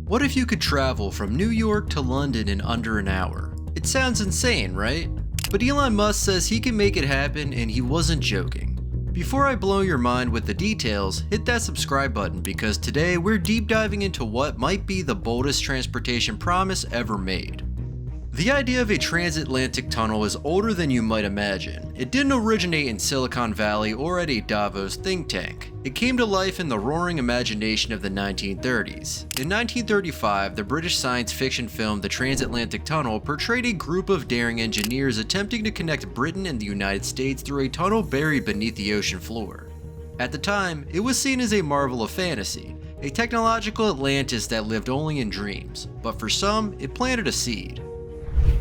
What if you could travel from New York to London in under an hour? It sounds insane, right? But Elon Musk says he can make it happen, and he wasn't joking. Before I blow your mind with the details, hit that subscribe button because today we're deep diving into what might be the boldest transportation promise ever made. The idea of a transatlantic tunnel is older than you might imagine. It didn't originate in Silicon Valley or at a Davos think tank. It came to life in the roaring imagination of the 1930s. In 1935, the British science fiction film The Transatlantic Tunnel portrayed a group of daring engineers attempting to connect Britain and the United States through a tunnel buried beneath the ocean floor. At the time, it was seen as a marvel of fantasy, a technological Atlantis that lived only in dreams, but for some, it planted a seed.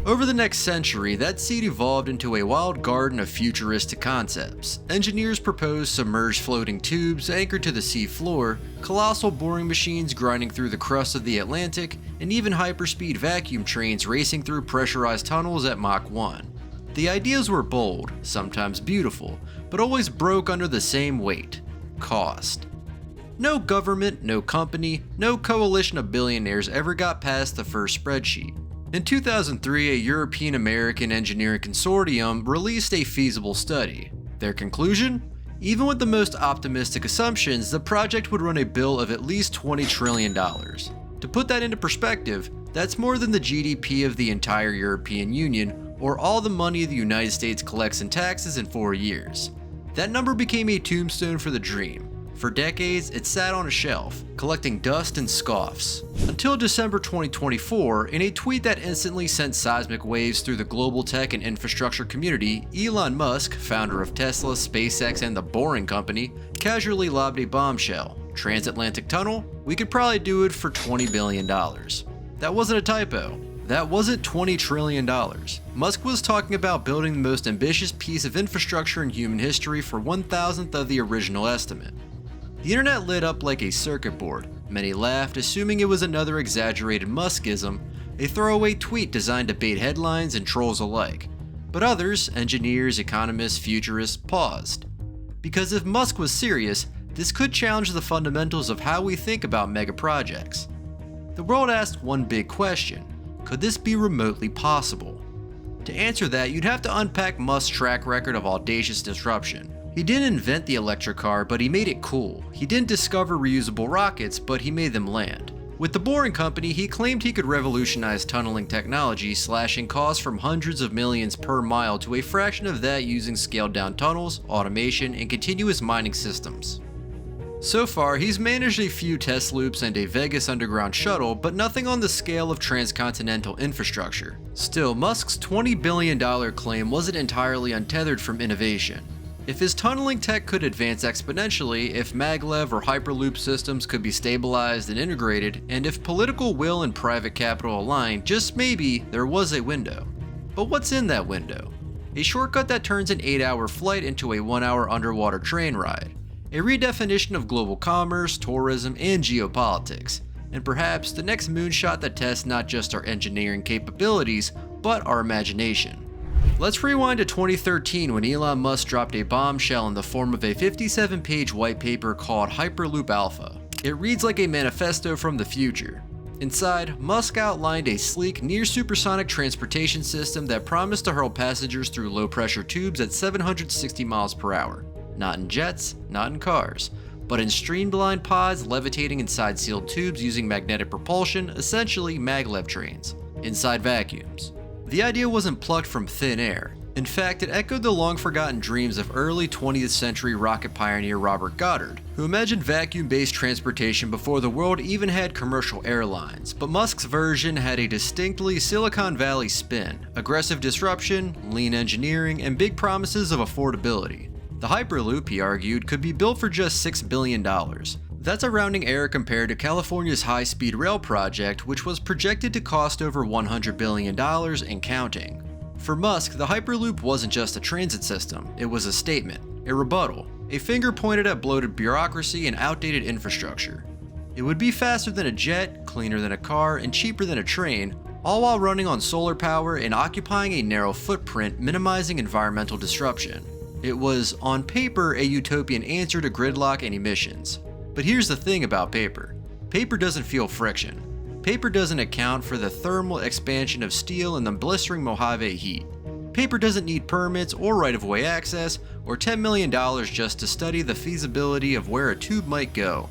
Over the next century, that seed evolved into a wild garden of futuristic concepts. Engineers proposed submerged floating tubes anchored to the sea floor, colossal boring machines grinding through the crust of the Atlantic, and even hyperspeed vacuum trains racing through pressurized tunnels at Mach 1. The ideas were bold, sometimes beautiful, but always broke under the same weight: cost. No government, no company, no coalition of billionaires ever got past the first spreadsheet. In 2003, a European-American engineering consortium released a feasible study. Their conclusion? Even with the most optimistic assumptions, the project would run a bill of at least $20 trillion. To put that into perspective, that's more than the GDP of the entire European Union, or all the money the United States collects in taxes in 4 years. That number became a tombstone for the dream. For decades, it sat on a shelf, collecting dust and scoffs. Until December 2024, in a tweet that instantly sent seismic waves through the global tech and infrastructure community, Elon Musk, founder of Tesla, SpaceX, and The Boring Company, casually lobbed a bombshell. Transatlantic tunnel? We could probably do it for $20 billion. That wasn't a typo. That wasn't $20 trillion. Musk was talking about building the most ambitious piece of infrastructure in human history for 1,000th of the original estimate. The internet lit up like a circuit board. Many laughed, assuming it was another exaggerated Muskism, a throwaway tweet designed to bait headlines and trolls alike. But others, engineers, economists, futurists, paused. Because if Musk was serious, this could challenge the fundamentals of how we think about mega projects. The world asked one big question: could this be remotely possible? To answer that, you'd have to unpack Musk's track record of audacious disruption. He didn't invent the electric car, but he made it cool. He didn't discover reusable rockets, but he made them land. With The Boring Company, he claimed he could revolutionize tunneling technology, slashing costs from hundreds of millions per mile to a fraction of that using scaled-down tunnels, automation, and continuous mining systems. So far, he's managed a few test loops and a Vegas underground shuttle, but nothing on the scale of transcontinental infrastructure. Still, Musk's $20 billion claim wasn't entirely untethered from innovation. If his tunneling tech could advance exponentially, if maglev or hyperloop systems could be stabilized and integrated, and if political will and private capital aligned, just maybe there was a window. But what's in that window? A shortcut that turns an 8-hour flight into a 1-hour underwater train ride. A redefinition of global commerce, tourism, and geopolitics. And perhaps the next moonshot that tests not just our engineering capabilities, but our imagination. Let's rewind to 2013 when Elon Musk dropped a bombshell in the form of a 57-page white paper called Hyperloop Alpha. It reads like a manifesto from the future. Inside, Musk outlined a sleek, near-supersonic transportation system that promised to hurl passengers through low-pressure tubes at 760 miles per hour. Not in jets, not in cars, but in streamlined pods levitating inside sealed tubes using magnetic propulsion, essentially maglev trains, inside vacuums. The idea wasn't plucked from thin air. In fact, it echoed the long-forgotten dreams of early 20th century rocket pioneer Robert Goddard, who imagined vacuum-based transportation before the world even had commercial airlines. But Musk's version had a distinctly Silicon Valley spin: aggressive disruption, lean engineering, and big promises of affordability. The Hyperloop, he argued, could be built for just $6 billion. That's a rounding error compared to California's high-speed rail project, which was projected to cost over $100 billion and counting. For Musk, the Hyperloop wasn't just a transit system, it was a statement, a rebuttal, a finger pointed at bloated bureaucracy and outdated infrastructure. It would be faster than a jet, cleaner than a car, and cheaper than a train, all while running on solar power and occupying a narrow footprint, minimizing environmental disruption. It was, on paper, a utopian answer to gridlock and emissions. But here's the thing about paper. Paper doesn't feel friction. Paper doesn't account for the thermal expansion of steel in the blistering Mojave heat. Paper doesn't need permits or right-of-way access or $10 million just to study the feasibility of where a tube might go.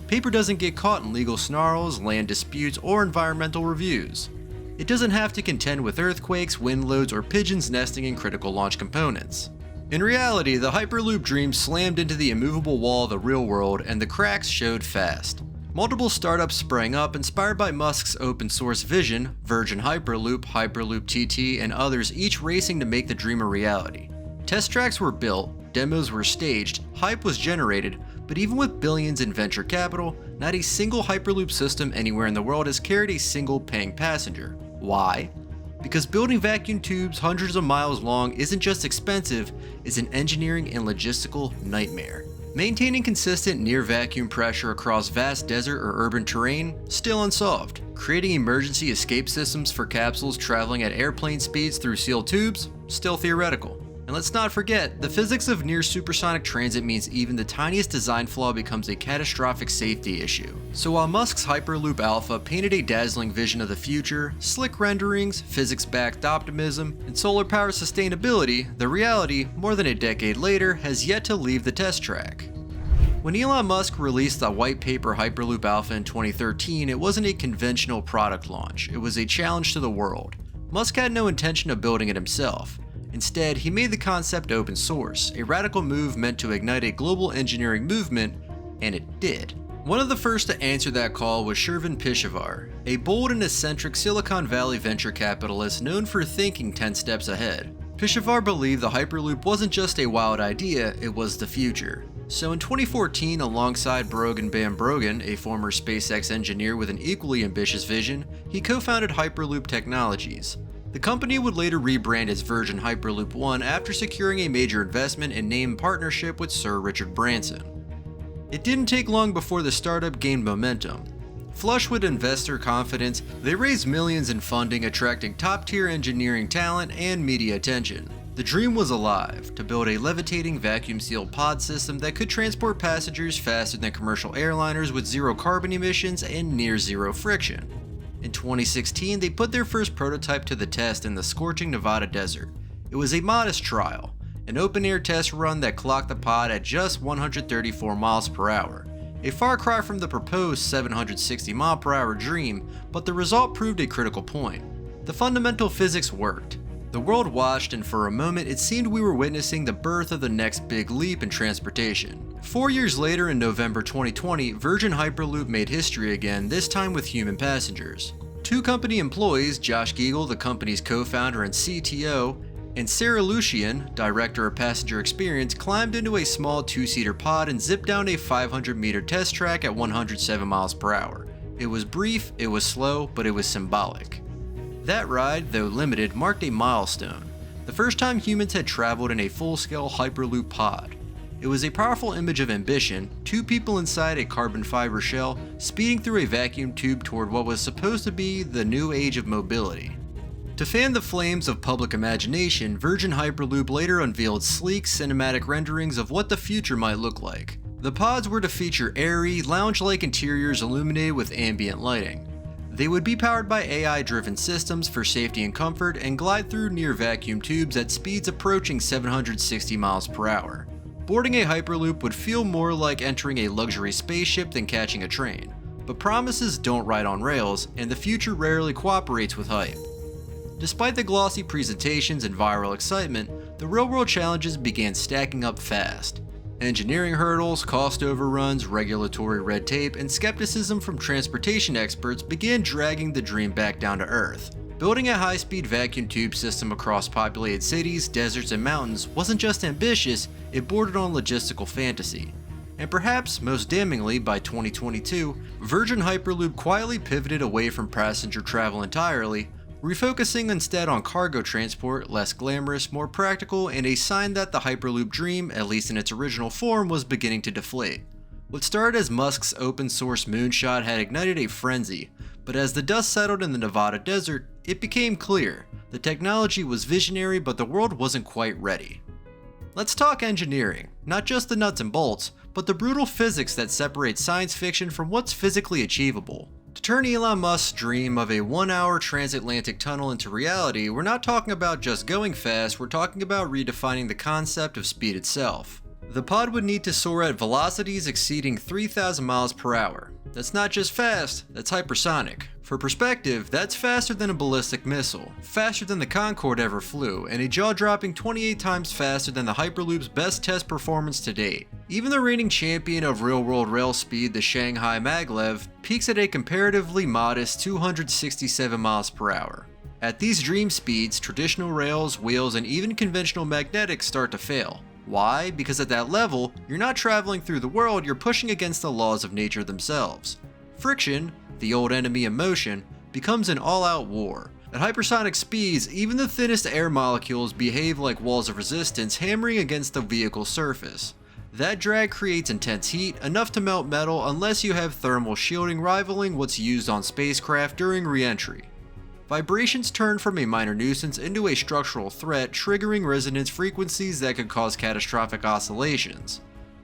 Paper doesn't get caught in legal snarls, land disputes, or environmental reviews. It doesn't have to contend with earthquakes, wind loads, or pigeons nesting in critical launch components. In reality, the Hyperloop dream slammed into the immovable wall of the real world, and the cracks showed fast. Multiple startups sprang up inspired by Musk's open source vision, Virgin Hyperloop, Hyperloop TT, and others, each racing to make the dream a reality. Test tracks were built, demos were staged, hype was generated, but even with billions in venture capital, not a single Hyperloop system anywhere in the world has carried a single paying passenger. Why? Because building vacuum tubes hundreds of miles long isn't just expensive, it's an engineering and logistical nightmare. Maintaining consistent near vacuum pressure across vast desert or urban terrain, still unsolved. Creating emergency escape systems for capsules traveling at airplane speeds through sealed tubes, still theoretical. And let's not forget, the physics of near supersonic transit means even the tiniest design flaw becomes a catastrophic safety issue. So while Musk's Hyperloop Alpha painted a dazzling vision of the future, slick renderings, physics-backed optimism, and solar-powered sustainability, the reality, more than a decade later, has yet to leave the test track. When Elon Musk released the white paper Hyperloop Alpha in 2013, it wasn't a conventional product launch, it was a challenge to the world. Musk had no intention of building it himself. Instead, he made the concept open source, a radical move meant to ignite a global engineering movement, and it did. One of the first to answer that call was Shervin Pishevar, a bold and eccentric Silicon Valley venture capitalist known for thinking 10 steps ahead. Pishevar believed the Hyperloop wasn't just a wild idea, it was the future. So in 2014, alongside Brogan Van Brogan, a former SpaceX engineer with an equally ambitious vision, he co-founded Hyperloop Technologies. The company would later rebrand as Virgin Hyperloop One after securing a major investment and name partnership with Sir Richard Branson. It didn't take long before the startup gained momentum. Flush with investor confidence, they raised millions in funding, attracting top-tier engineering talent and media attention. The dream was alive, to build a levitating vacuum-sealed pod system that could transport passengers faster than commercial airliners with zero carbon emissions and near-zero friction. In 2016, they put their first prototype to the test in the scorching Nevada desert. It was a modest trial, an open-air test run that clocked the pod at just 134 miles per hour, a far cry from the proposed 760 mile per hour dream, but the result proved a critical point. The fundamental physics worked. The world watched, and for a moment it seemed we were witnessing the birth of the next big leap in transportation. 4 years later, in November 2020, Virgin Hyperloop made history again, this time with human passengers. Two company employees, Josh Giegel, the company's co-founder and CTO, and Sarah Lucian, director of passenger experience, climbed into a small two-seater pod and zipped down a 500-meter test track at 107 miles per hour. It was brief, it was slow, but it was symbolic. That ride, though limited, marked a milestone. The first time humans had traveled in a full-scale Hyperloop pod. It was a powerful image of ambition, two people inside a carbon fiber shell, speeding through a vacuum tube toward what was supposed to be the new age of mobility. To fan the flames of public imagination, Virgin Hyperloop later unveiled sleek, cinematic renderings of what the future might look like. The pods were to feature airy, lounge-like interiors illuminated with ambient lighting. They would be powered by AI-driven systems for safety and comfort and glide through near vacuum tubes at speeds approaching 760 miles per hour. Boarding a Hyperloop would feel more like entering a luxury spaceship than catching a train. But promises don't ride on rails, and the future rarely cooperates with hype. Despite the glossy presentations and viral excitement, the real-world challenges began stacking up fast. Engineering hurdles, cost overruns, regulatory red tape, and skepticism from transportation experts began dragging the dream back down to earth. Building a high-speed vacuum tube system across populated cities, deserts, and mountains wasn't just ambitious, it bordered on logistical fantasy. And perhaps, most damningly, by 2022, Virgin Hyperloop quietly pivoted away from passenger travel entirely, refocusing instead on cargo transport, less glamorous, more practical, and a sign that the Hyperloop dream, at least in its original form, was beginning to deflate. What started as Musk's open-source moonshot had ignited a frenzy, but as the dust settled in the Nevada desert, it became clear. The technology was visionary, but the world wasn't quite ready. Let's talk engineering, not just the nuts and bolts, but the brutal physics that separate science fiction from what's physically achievable. To turn Elon Musk's dream of a 1-hour transatlantic tunnel into reality, we're not talking about just going fast, we're talking about redefining the concept of speed itself. The pod would need to soar at velocities exceeding 3,000 miles per hour. That's not just fast, that's hypersonic. For perspective, that's faster than a ballistic missile, faster than the Concorde ever flew, and a jaw-dropping 28 times faster than the Hyperloop's best test performance to date. Even the reigning champion of real-world rail speed, the Shanghai Maglev, peaks at a comparatively modest 267 miles per hour. At these dream speeds, traditional rails, wheels, and even conventional magnetics start to fail. Why? Because at that level, you're not traveling through the world, you're pushing against the laws of nature themselves. Friction, the old enemy of motion, becomes an all-out war. At hypersonic speeds, even the thinnest air molecules behave like walls of resistance, hammering against the vehicle's surface. That drag creates intense heat, enough to melt metal unless you have thermal shielding rivaling what's used on spacecraft during re-entry. Vibrations turn from a minor nuisance into a structural threat, triggering resonance frequencies that could cause catastrophic oscillations.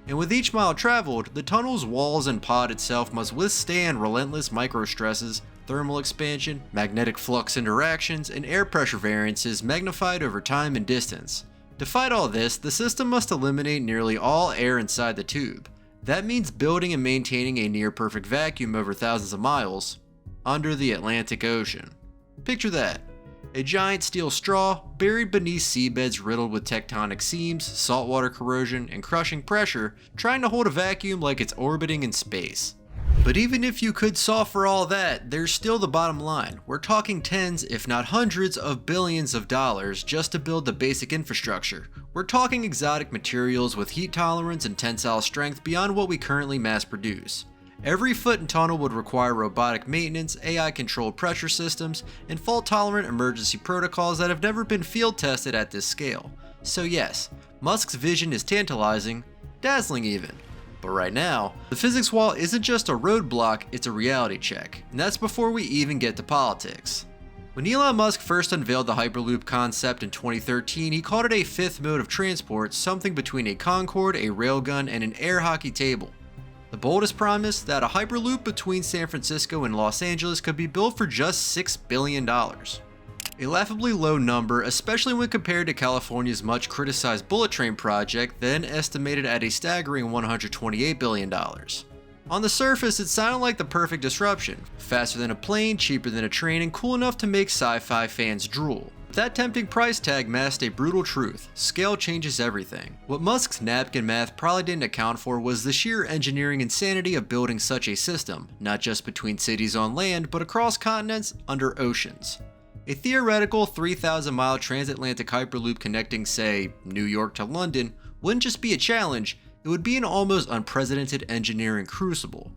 And with each mile traveled, the tunnel's walls and pod itself must withstand relentless microstresses, thermal expansion, magnetic flux interactions, and air pressure variances magnified over time and distance. To fight all this, the system must eliminate nearly all air inside the tube. That means building and maintaining a near-perfect vacuum over thousands of miles under the Atlantic Ocean. Picture that. A giant steel straw buried beneath seabeds riddled with tectonic seams, saltwater corrosion, and crushing pressure, trying to hold a vacuum like it's orbiting in space. But even if you could solve for all that, there's still the bottom line. We're talking tens, if not hundreds of billions of dollars just to build the basic infrastructure. We're talking exotic materials with heat tolerance and tensile strength beyond what we currently mass produce. Every foot in tunnel would require robotic maintenance, AI-controlled pressure systems, and fault-tolerant emergency protocols that have never been field tested at this scale. So yes, Musk's vision is tantalizing, dazzling even. But right now, the physics wall isn't just a roadblock, it's a reality check. And that's before we even get to politics. When Elon Musk first unveiled the Hyperloop concept in 2013, he called it a fifth mode of transport, something between a Concorde, a railgun, and an air hockey table. The boldest promise, that a Hyperloop between San Francisco and Los Angeles could be built for just $6 billion. A laughably low number, especially when compared to California's much criticized bullet train project, then estimated at a staggering $128 billion. On the surface, it sounded like the perfect disruption. Faster than a plane, cheaper than a train, and cool enough to make sci-fi fans drool. That tempting price tag masked a brutal truth. Scale changes everything. What Musk's napkin math probably didn't account for was the sheer engineering insanity of building such a system, not just between cities on land, but across continents, under oceans. A theoretical 3,000-mile transatlantic Hyperloop connecting, say, New York to London wouldn't just be a challenge, it would be an almost unprecedented engineering crucible.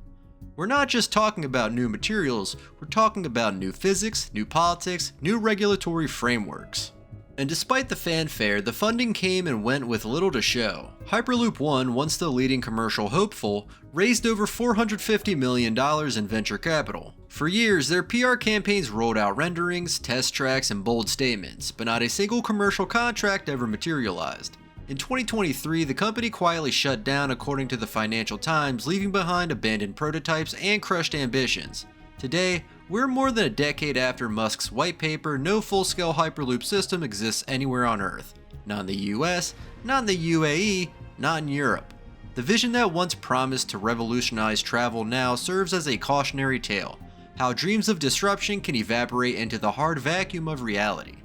We're not just talking about new materials, we're talking about new physics, new politics, new regulatory frameworks. And despite the fanfare, the funding came and went with little to show. Hyperloop One, once the leading commercial hopeful, raised over $450 million in venture capital. For years, their PR campaigns rolled out renderings, test tracks, and bold statements, but not a single commercial contract ever materialized. In 2023, the company quietly shut down according to the Financial Times, leaving behind abandoned prototypes and crushed ambitions. Today, we're more than a decade after Musk's white paper. No full-scale Hyperloop system exists anywhere on Earth. Not in the US, not in the UAE, not in Europe. The vision that once promised to revolutionize travel now serves as a cautionary tale. How dreams of disruption can evaporate into the hard vacuum of reality.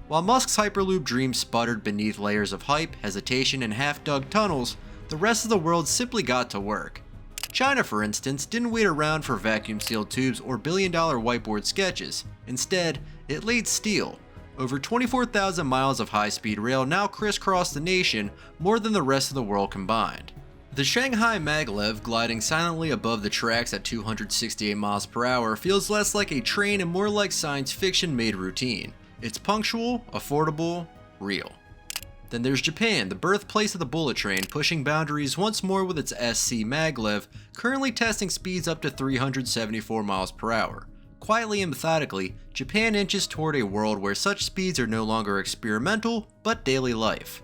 While Musk's Hyperloop dream sputtered beneath layers of hype, hesitation, and half-dug tunnels, the rest of the world simply got to work. China, for instance, didn't wait around for vacuum-sealed tubes or billion-dollar whiteboard sketches. Instead, it laid steel. Over 24,000 miles of high-speed rail now crisscross the nation, more than the rest of the world combined. The Shanghai Maglev, gliding silently above the tracks at 268 miles per hour, feels less like a train and more like science fiction made routine. It's punctual, affordable, real. Then there's Japan, the birthplace of the bullet train, pushing boundaries once more with its SC Maglev, currently testing speeds up to 374 miles per hour. Quietly and methodically, Japan inches toward a world where such speeds are no longer experimental, but daily life.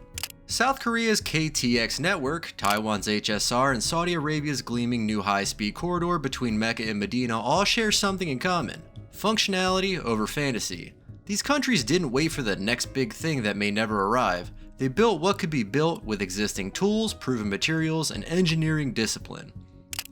South Korea's KTX network, Taiwan's HSR, and Saudi Arabia's gleaming new high-speed corridor between Mecca and Medina all share something in common: functionality over fantasy. These countries didn't wait for the next big thing that may never arrive. They built what could be built with existing tools, proven materials, and engineering discipline.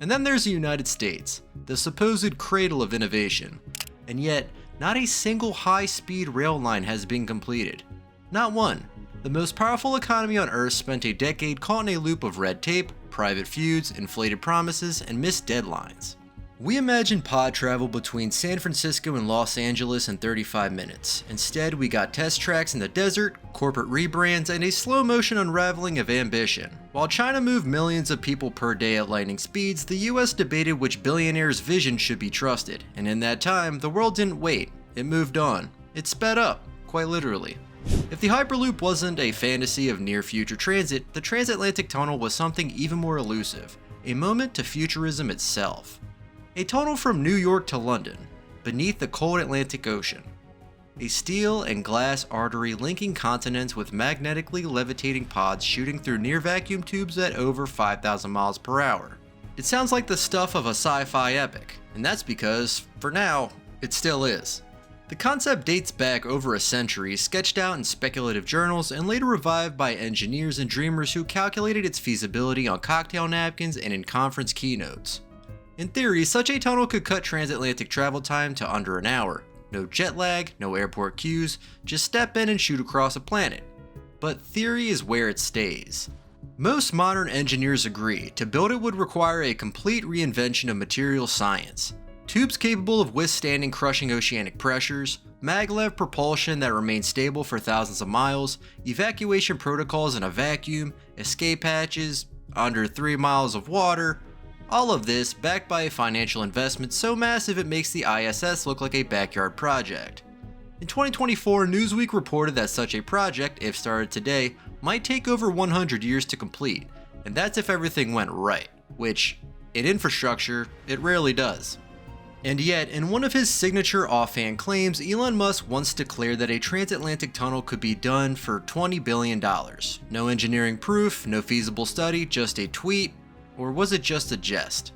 And then there's the United States, the supposed cradle of innovation. And yet, not a single high-speed rail line has been completed. Not one. The most powerful economy on Earth spent a decade caught in a loop of red tape, private feuds, inflated promises, and missed deadlines. We imagined pod travel between San Francisco and Los Angeles in 35 minutes. Instead, we got test tracks in the desert, corporate rebrands, and a slow-motion unraveling of ambition. While China moved millions of people per day at lightning speeds, the US debated which billionaire's vision should be trusted, and in that time, the world didn't wait. It moved on. It sped up, quite literally. If the Hyperloop wasn't a fantasy of near-future transit, the transatlantic tunnel was something even more elusive, a moment to futurism itself. A tunnel from New York to London, beneath the cold Atlantic Ocean. A steel and glass artery linking continents with magnetically levitating pods shooting through near-vacuum tubes at over 5,000 miles per hour. It sounds like the stuff of a sci-fi epic, and that's because, for now, it still is. The concept dates back over a century, sketched out in speculative journals, and later revived by engineers and dreamers who calculated its feasibility on cocktail napkins and in conference keynotes. In theory, such a tunnel could cut transatlantic travel time to under an hour. No jet lag, no airport queues, just step in and shoot across a planet. But theory is where it stays. Most modern engineers agree, to build it would require a complete reinvention of material science. Tubes capable of withstanding crushing oceanic pressures, maglev propulsion that remains stable for thousands of miles, evacuation protocols in a vacuum, escape hatches, under 3 miles of water. All of this backed by a financial investment so massive it makes the ISS look like a backyard project. In 2024, Newsweek reported that such a project, if started today, might take over 100 years to complete, and that's if everything went right, which, in infrastructure, it rarely does. And yet, in one of his signature offhand claims, Elon Musk once declared that a transatlantic tunnel could be done for $20 billion. No engineering proof, no feasible study, just a tweet, or was it just a jest?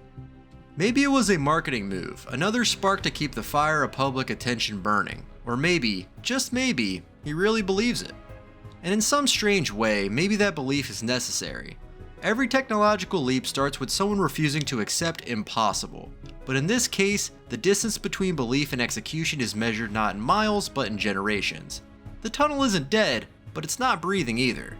Maybe it was a marketing move, another spark to keep the fire of public attention burning. Or maybe, just maybe, he really believes it. And in some strange way, maybe that belief is necessary. Every technological leap starts with someone refusing to accept impossible. But in this case, the distance between belief and execution is measured not in miles, but in generations. The tunnel isn't dead, but it's not breathing either.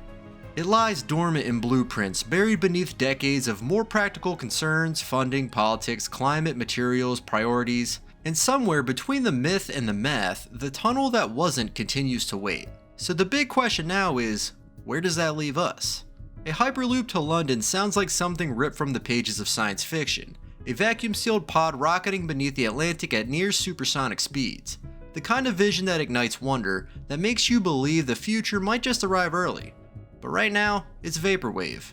It lies dormant in blueprints, buried beneath decades of more practical concerns, funding, politics, climate, materials, priorities. And somewhere between the myth and the math, the tunnel that wasn't continues to wait. So the big question now is, where does that leave us? A Hyperloop to London sounds like something ripped from the pages of science fiction. A vacuum-sealed pod rocketing beneath the Atlantic at near supersonic speeds. The kind of vision that ignites wonder, that makes you believe the future might just arrive early. But right now, it's vaporwave.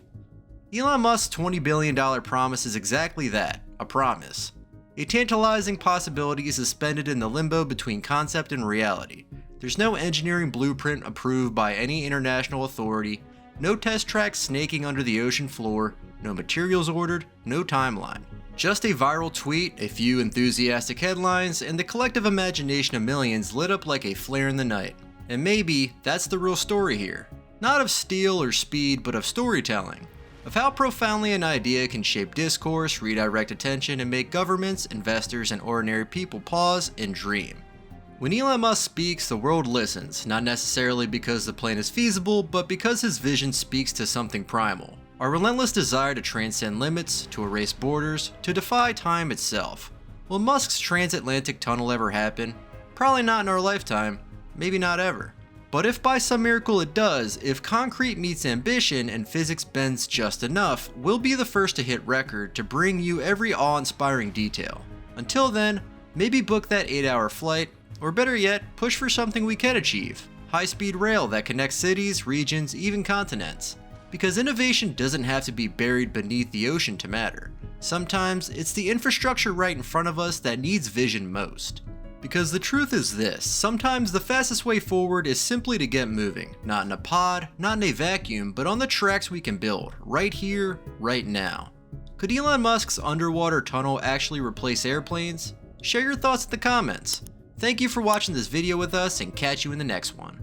Elon Musk's $20 billion promise is exactly that, a promise. A tantalizing possibility suspended in the limbo between concept and reality. There's no engineering blueprint approved by any international authority, no test tracks snaking under the ocean floor, no materials ordered, no timeline. Just a viral tweet, a few enthusiastic headlines, and the collective imagination of millions lit up like a flare in the night. And maybe that's the real story here. Not of steel or speed, but of storytelling. Of how profoundly an idea can shape discourse, redirect attention, and make governments, investors, and ordinary people pause and dream. When Elon Musk speaks, the world listens, not necessarily because the plan is feasible, but because his vision speaks to something primal. Our relentless desire to transcend limits, to erase borders, to defy time itself. Will Musk's transatlantic tunnel ever happen? Probably not in our lifetime, maybe not ever. But if by some miracle it does, if concrete meets ambition and physics bends just enough, we'll be the first to hit record to bring you every awe-inspiring detail. Until then, maybe book that 8-hour flight, or better yet, push for something we can achieve. High-speed rail that connects cities, regions, even continents. Because innovation doesn't have to be buried beneath the ocean to matter. Sometimes, it's the infrastructure right in front of us that needs vision most. Because the truth is this, sometimes the fastest way forward is simply to get moving. Not in a pod, not in a vacuum, but on the tracks we can build, right here, right now. Could Elon Musk's underwater tunnel actually replace airplanes? Share your thoughts in the comments. Thank you for watching this video with us, and catch you in the next one.